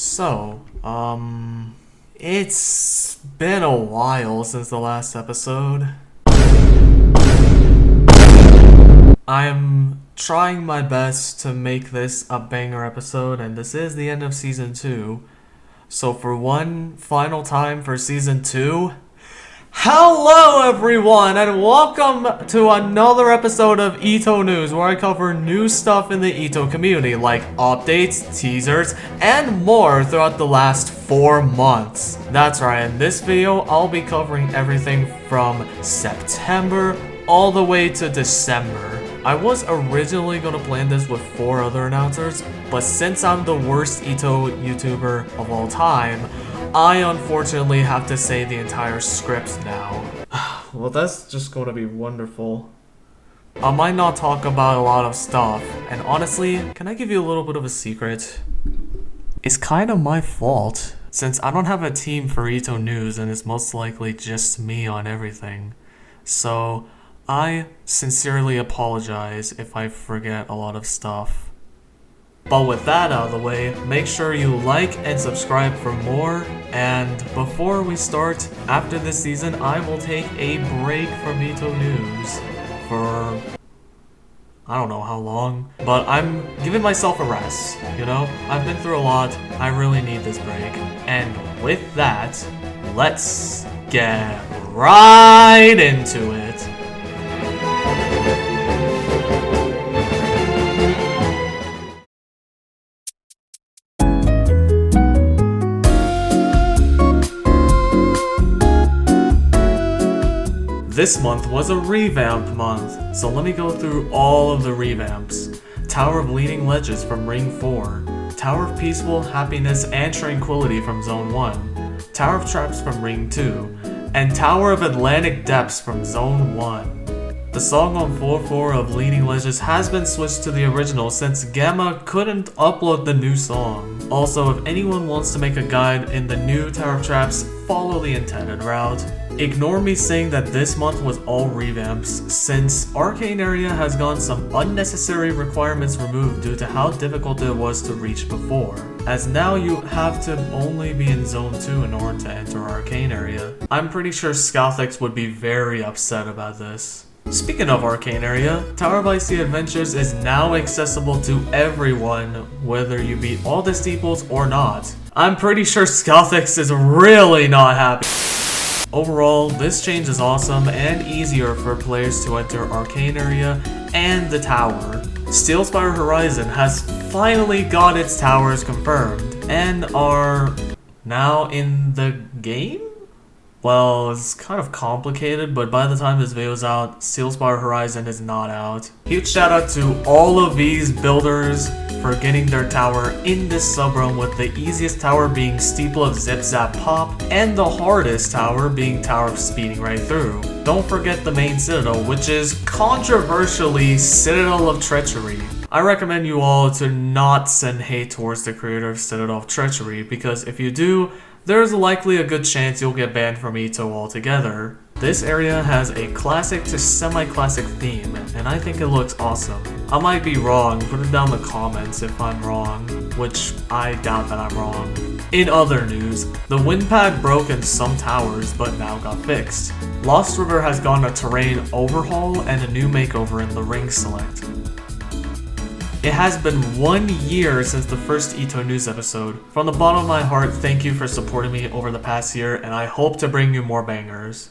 It's been a while since the last episode. I'm trying my best to make this a banger episode, and this is the end of Season 2. So for one final time for Season 2, hello everyone, and welcome to another episode of EToH News, where I cover new stuff in the EToH community, like updates, teasers, and more throughout the last 4 months. That's right, in this video, I'll be covering everything from September all the way to December. I was originally going to plan this with 4 other announcers, but since I'm the worst EToH YouTuber of all time, I unfortunately have to say the entire script now. Well, that's just going to be wonderful. I might not talk about a lot of stuff, and honestly, can I give you a little bit of a secret? It's kind of my fault, since I don't have a team for EToH News and it's most likely just me on everything. So, I sincerely apologize if I forget a lot of stuff. But with that out of the way, make sure you like and subscribe for more. And before we start, after this season, I will take a break from EToH News for I don't know how long, but I'm giving myself a rest, you know? I've been through a lot, I really need this break. And with that, let's get right into it. This month was a revamp month, so let me go through all of the revamps. Tower of Leaning Ledges from Ring 4, Tower of Peaceful Happiness and Tranquility from Zone 1, Tower of Traps from Ring 2, and Tower of Atlantic Depths from Zone 1. The song on floor 4 of Leaning Ledges has been switched to the original since Gamma couldn't upload the new song. Also, if anyone wants to make a guide in the new Tower of Traps, follow the intended route. Ignore me saying that this month was all revamps, since Arcane Area has gotten some unnecessary requirements removed due to how difficult it was to reach before, as now you have to only be in Zone 2 in order to enter Arcane Area. I'm pretty sure Scouthics would be very upset about this. Speaking of Arcane Area, Tower of Icy Adventures is now accessible to everyone, whether you beat all the steeples or not. I'm pretty sure Scouthics is really not happy. Overall, this change is awesome and easier for players to enter Arcane Area and the tower. Steelspire Horizon has finally got its towers confirmed and are now in the game? Well, it's kind of complicated, but by the time this video is out, Steelspire Horizon is not out. Huge shout out to all of these builders for getting their tower in this subrealm, with the easiest tower being Steeple of Zip Zap Pop, and the hardest tower being Tower of Speeding Right Through. Don't forget the main citadel, which is controversially Citadel of Treachery. I recommend you all to not send hate towards the creator of Citadel of Treachery, because if you do, there's likely a good chance you'll get banned from EToH altogether. This area has a classic to semi-classic theme, and I think it looks awesome. I might be wrong, put it down in the comments if I'm wrong, which I doubt that I'm wrong. In other news, the wind pad broke in some towers but now got fixed. Lost River has gotten a terrain overhaul and a new makeover in the Ring Select. It has been 1 year since the first EToH News episode. From the bottom of my heart, thank you for supporting me over the past year, and I hope to bring you more bangers.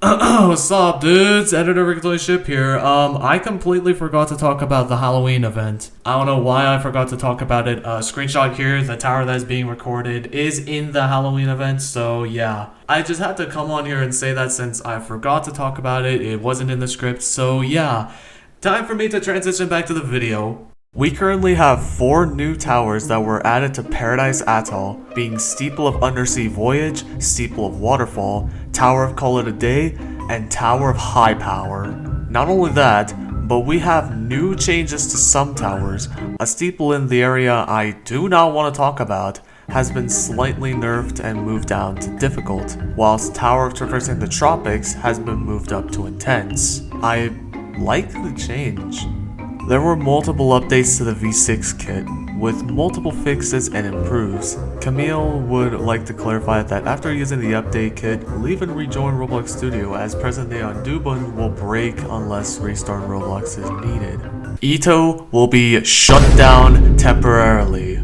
What's up, dudes? Editor Rick Ship here. I completely forgot to talk about the Halloween event. I don't know why I forgot to talk about it. Screenshot here, the tower that is being recorded is in the Halloween event, so yeah. I just had to come on here and say that since I forgot to talk about it, it wasn't in the script, so yeah. Time for me to transition back to the video. We currently have 4 new towers that were added to Paradise Atoll, being Steeple of Undersea Voyage, Steeple of Waterfall, Tower of Call It a Day, and Tower of High Power. Not only that, but we have new changes to some towers. A steeple in the area I do not want to talk about has been slightly nerfed and moved down to difficult, whilst Tower of Traversing the Tropics has been moved up to intense. I like the change. There were multiple updates to the V6 kit, with multiple fixes and improves. Camille would like to clarify that after using the update kit, leave and rejoin Roblox Studio as present day undo button will break unless restart Roblox is needed. EToH will be shut down temporarily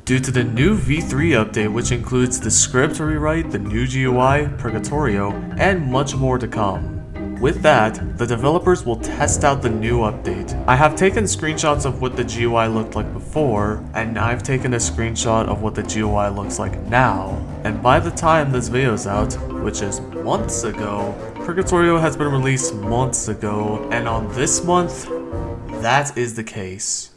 due to the new V3 update, which includes the script rewrite, the new GUI, Purgatorio, and much more to come. With that, the developers will test out the new update. I have taken screenshots of what the GUI looked like before, and I've taken a screenshot of what the GUI looks like now. And by the time this video is out, which is months ago, Purgatorio has been released months ago, and on this month, that is the case.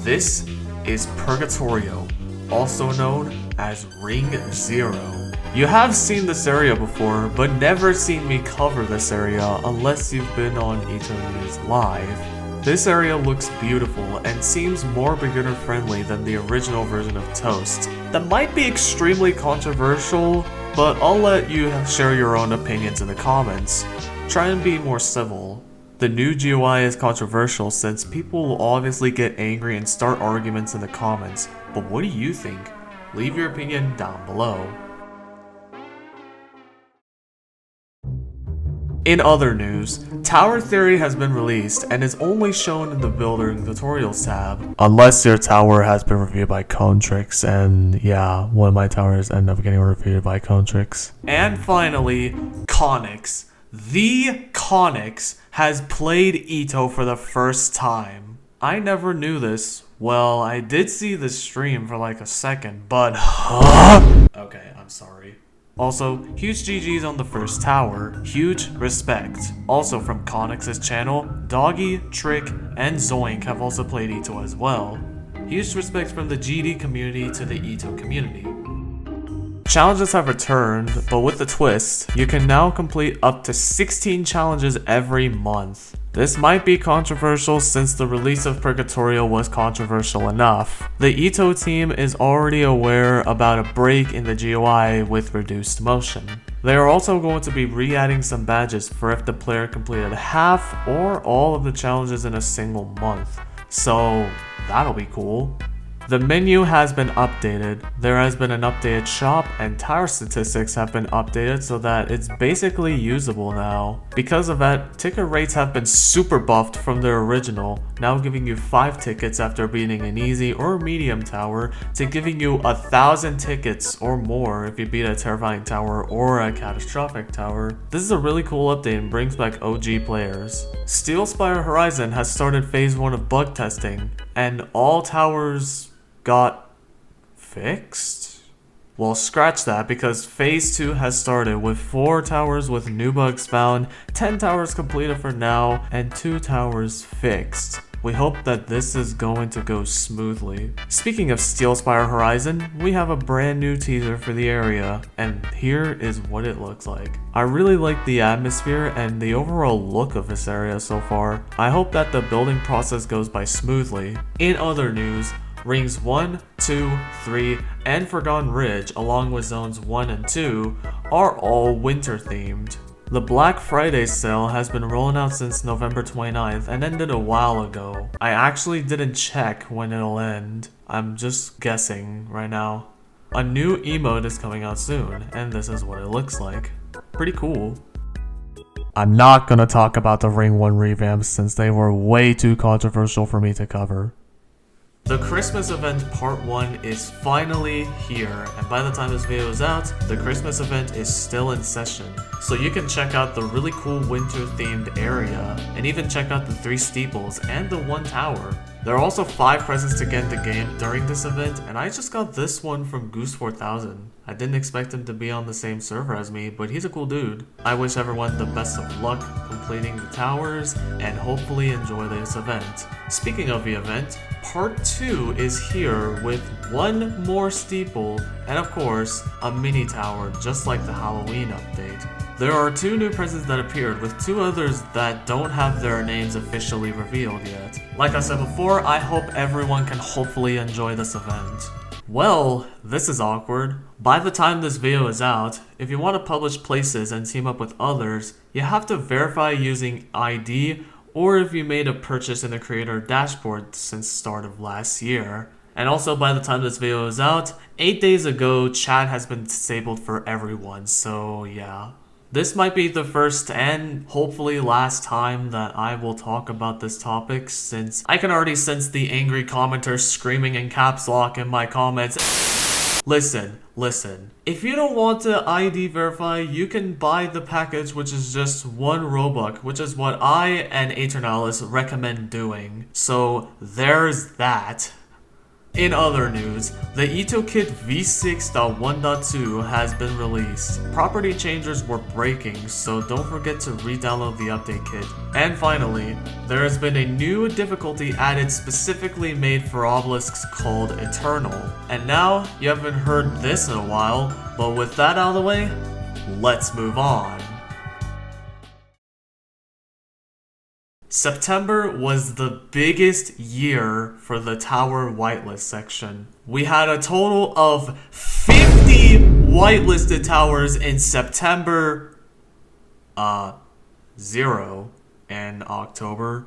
This is Purgatorio, also known as Ring 0. You have seen this area before, but never seen me cover this area unless you've been on EToH News Live. This area looks beautiful and seems more beginner friendly than the original version of Toast. That might be extremely controversial, but I'll let you share your own opinions in the comments. Try and be more civil. The new GUI is controversial since people will obviously get angry and start arguments in the comments, but what do you think? Leave your opinion down below. In other news, Tower Theory has been released and is only shown in the Building Tutorials tab. Unless your tower has been reviewed by Contrix, and yeah, one of my towers end up getting reviewed by Contrix. And finally, Conix. The Conix has played EToH for the first time. I never knew this. Well, I did see the stream for like a second, but okay, I'm sorry. Also, huge GG's on the first tower. Huge respect. Also from Conix's channel, Doggy, Trick, and Zoink have also played EToH as well. Huge respect from the GD community to the EToH community. Challenges have returned, but with the twist, you can now complete up to 16 challenges every month. This might be controversial since the release of Purgatorio was controversial enough. The EToH team is already aware about a break in the GUI with reduced motion. They are also going to be re-adding some badges for if the player completed half or all of the challenges in a single month. So that'll be cool. The menu has been updated, there has been an updated shop, and tower statistics have been updated so that it's basically usable now. Because of that, ticket rates have been super buffed from their original, now giving you 5 tickets after beating an easy or medium tower, to giving you 1,000 tickets or more if you beat a terrifying tower or a catastrophic tower. This is a really cool update and brings back OG players. Steelspire Horizon has started phase 1 of bug testing, and all towers got fixed? Well, scratch that because phase 2 has started with 4 towers with new bugs found, 10 towers completed for now, and 2 towers fixed. We hope that this is going to go smoothly. Speaking of Steelspire Horizon, we have a brand new teaser for the area, and here is what it looks like. I really like the atmosphere and the overall look of this area so far. I hope that the building process goes by smoothly. In other news, Rings 1, 2, 3, and Forgotten Ridge, along with Zones 1 and 2, are all winter themed. The Black Friday sale has been rolling out since November 29th and ended a while ago. I actually didn't check when it'll end. I'm just guessing right now. A new emote is coming out soon, and this is what it looks like. Pretty cool. I'm not gonna talk about the Ring 1 revamps since they were way too controversial for me to cover. The Christmas event part 1 is finally here, and by the time this video is out, the Christmas event is still in session. So you can check out the really cool winter themed area, and even check out the 3 steeples and the 1 tower. There are also 5 presents to get in the game during this event, and I just got this one from Goose4000. I didn't expect him to be on the same server as me, but he's a cool dude. I wish everyone the best of luck completing the towers, and hopefully enjoy this event. Speaking of the event, part 2 is here with 1 more steeple, and of course, a mini tower just like the Halloween update. there are 2 new princes that appeared, with 2 others that don't have their names officially revealed yet. Like I said before, I hope everyone can hopefully enjoy this event. Well, this is awkward. By the time this video is out, if you want to publish places and team up with others, you have to verify using ID or if you made a purchase in the creator dashboard since start of last year. And also by the time this video is out, 8 days ago, chat has been disabled for everyone, so yeah. This might be the first and hopefully last time that I will talk about this topic, since I can already sense the angry commenters screaming in caps lock in my comments. Listen. If you don't want to ID verify, you can buy the package, which is just 1 Robux, which is what I and Aeternalis recommend doing. So there's that. In other news, the EToH Kit v6.1.2 has been released. Property changers were breaking, so don't forget to re-download the update kit. And finally, there has been a new difficulty added specifically made for obelisks called Eternal. And now, you haven't heard this in a while, but with that out of the way, let's move on. September was the biggest year for the Tower Whitelist section. We had a total of 50 whitelisted towers in September, 0 in October.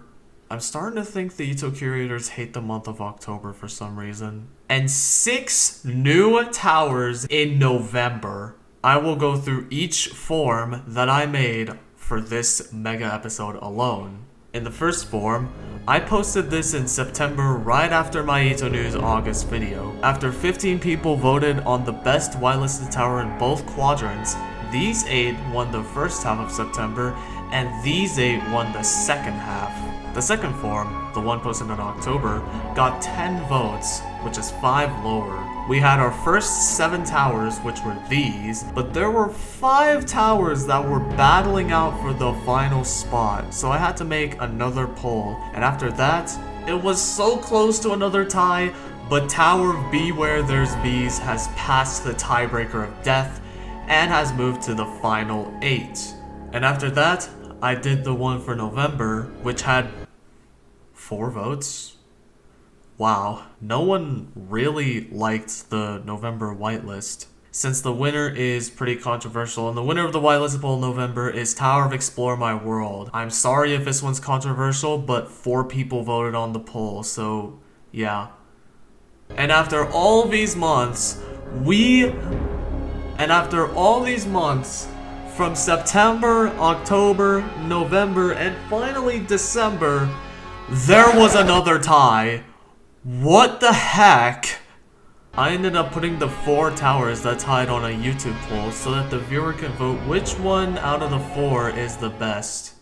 I'm starting to think the EToH curators hate the month of October for some reason. And 6 new towers in November. I will go through each form that I made for this mega episode alone. In the first form, I posted this in September right after my EToH News August video. After 15 people voted on the best whitelisted tower in both quadrants, these 8 won the first half of September, and these 8 won the second half. The second form, the one posted in October, got 10 votes, which is 5 lower. We had our first 7 towers, which were these, but there were 5 towers that were battling out for the final spot, so I had to make another poll. And after that, it was so close to another tie, but Tower of Beware There's Bees has passed the tiebreaker of death and has moved to the final 8. And after that, I did the one for November, which had 4 votes. Wow, no one really liked the November whitelist, since the winner is pretty controversial, and the winner of the whitelist poll in November is Tower of Explore My World. I'm sorry if this one's controversial, but 4 people voted on the poll, so yeah. And after all these months, from September, October, November, and finally December, there was another tie. What the heck? I ended up putting the 4 towers that tied on a YouTube poll so that the viewer can vote which one out of the 4 is the best.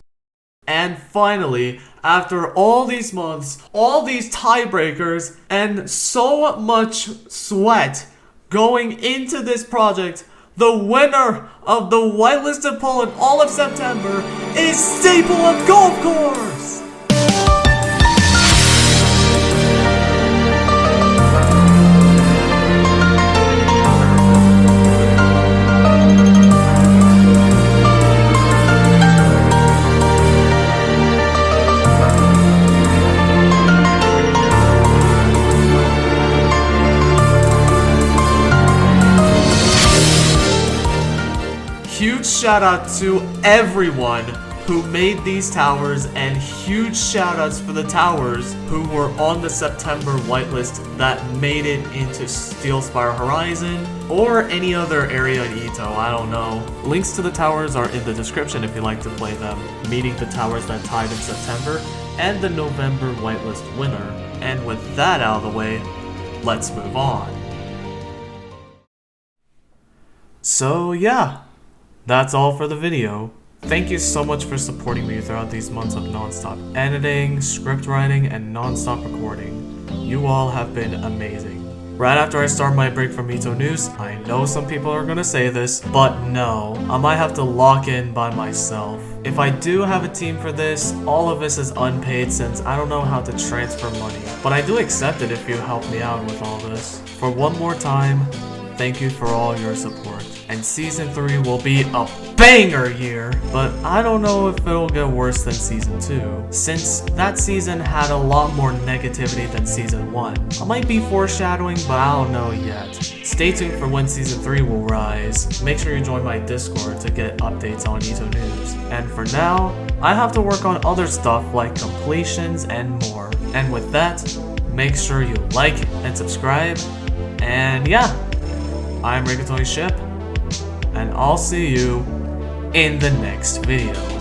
And finally, after all these months, all these tiebreakers, and so much sweat going into this project, the winner of the whitelisted poll in all of September is Staple of Golf Course! Huge shout out to everyone who made these towers, and huge shout outs for the towers who were on the September whitelist that made it into Steelspire Horizon or any other area in EToH, I don't know. Links to the towers are in the description if you'd like to play them, meeting the towers that tied in September and the November whitelist winner. And with that out of the way, let's move on. So yeah. That's all for the video. Thank you so much for supporting me throughout these months of non-stop editing, script writing, and non-stop recording. You all have been amazing. Right after I start my break from EToH News, I know some people are gonna say this, but no, I might have to lock in by myself. If I do have a team for this, all of this is unpaid since I don't know how to transfer money. But I do accept it if you help me out with all this. For one more time, thank you for all your support. and Season 3 will be a banger year, but I don't know if it'll get worse than Season 2, since that season had a lot more negativity than Season 1. I might be foreshadowing, but I don't know yet. Stay tuned for when Season 3 will rise. Make sure you join my Discord to get updates on EToH news. And for now, I have to work on other stuff like completions and more. And with that, make sure you like and subscribe. And yeah, I'm Rigatoni Ship, and I'll see you in the next video.